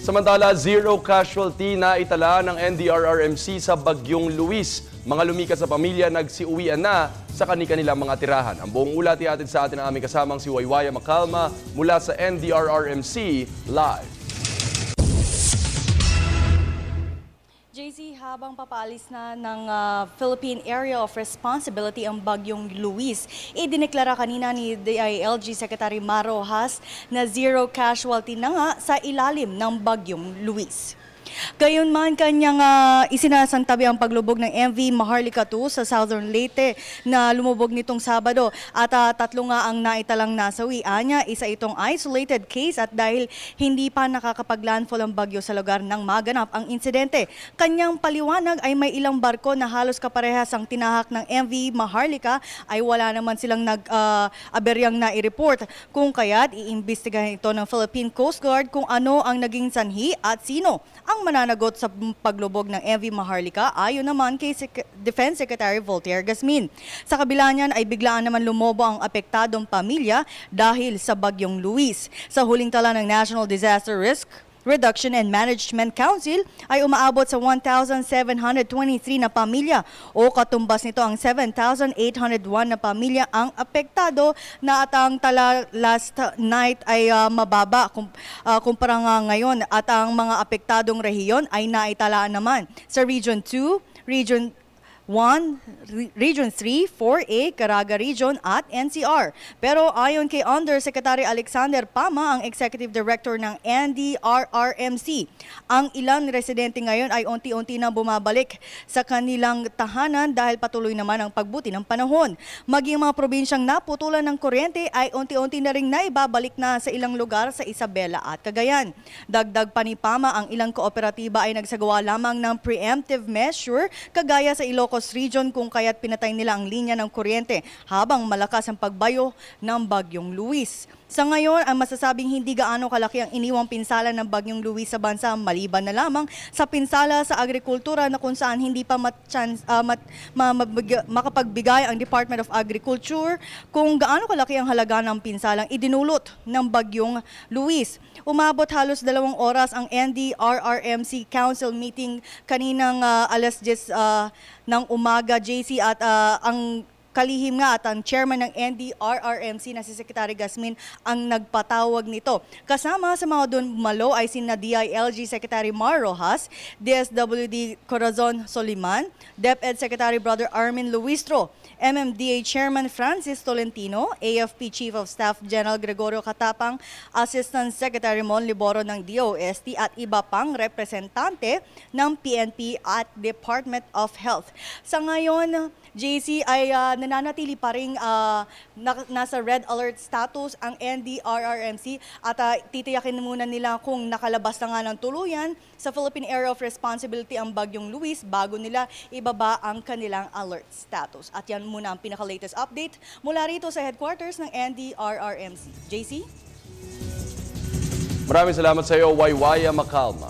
Samantala, zero casualty na itala ng NDRRMC sa Bagyong Luis. Mga lumikas sa pamilya nagsiuwian na sa kani-kanilang mga tirahan. Ang buong ulat ihatid sa atin ang aming kasamang si Waywaya Macalma mula sa NDRRMC Live. JC, habang papaalis na ng Philippine Area of Responsibility ang Bagyong Luis, idineklara kanina ni DILG Secretary Mar Rojas na zero casualty na nga sa ilalim ng Bagyong Luis. Gayunman, kanyang isinasantabi ang paglubog ng MV Maharlika 2 sa Southern Leyte na lumubog nitong Sabado at tatlo nga ang naitalang nasawi. Anya, isa itong isolated case at dahil hindi pa nakakapag-landfall ang bagyo sa lugar nang maganap ang insidente. Kanyang paliwanag ay may ilang barko na halos kaparehas ang tinahak ng MV Maharlika ay wala naman silang aberyang na i-report. Kung kaya't iimbestigahan ito ng Philippine Coast Guard kung ano ang naging sanhi at sino ang mananagot sa paglubog ng MV Maharlika ayon naman kay Defense Secretary Voltaire Gasmin. Sa kabila niyan ay biglaan naman lumobo ang apektadong pamilya dahil sa Bagyong Luis. Sa huling tala ng National Disaster Risk Reduction and Management Council ay umaabot sa 1,723 na pamilya o katumbas nito ang 7,801 na pamilya ang apektado na at ang tala last night ay mababa kumpara nga ngayon at ang mga apektadong rehiyon ay naitala naman sa Region 2, Region 1, Region 3, 4A, Caraga Region at NCR. Pero ayon kay Undersecretary Alexander Pama, ang Executive Director ng NDRRMC, ang ilang residente ngayon ay unti-unti na bumabalik sa kanilang tahanan dahil patuloy naman ang pagbuti ng panahon. Maging mga probinsyang naputulan ng kuryente ay unti-unti na ring naibabalik na sa ilang lugar sa Isabela at Cagayan. Dagdag pa ni Pama, ang ilang kooperatiba ay nagsagawa lamang ng preemptive measure kagaya sa Ilocos Region kung kaya't pinatay nila ang linya ng kuryente habang malakas ang pagbayo ng Bagyong Luis. Sa ngayon, ang masasabing hindi gaano kalaki ang iniwang pinsala ng Bagyong Luis sa bansa maliban na lamang sa pinsala sa agrikultura na kung saan hindi pa makapagbigay ang Department of Agriculture kung gaano kalaki ang halaga ng pinsalang idinulot ng Bagyong Luis. Umabot halos 2 oras ang NDRRMC Council meeting kaninang alas 10 ng umaga, JC, at ang kalihim nga at ang chairman ng NDRRMC na si Secretary Gasmin ang nagpatawag nito. Kasama sa mga dumalo ay sina DILG Secretary Mar Rojas, DSWD Corazon Soliman, DepEd Secretary Brother Armin Luistro, MMDA Chairman Francis Tolentino, AFP Chief of Staff General Gregorio Katapang, Assistant Secretary Mon Liboro ng DOST at iba pang representante ng PNP at Department of Health. Sa ngayon, JC, ay nananatili pa rin nasa red alert status ang NDRRMC at titiyakin muna nila kung nakalabas na nga ng tuluyan sa Philippine Area of Responsibility ang Bagyong Luis bago nila ibaba ang kanilang alert status. At yan muna ang pinaka-latest update mula rito sa headquarters ng NDRRMC. JC? Maraming salamat sa iyo, Waywaya Macalma.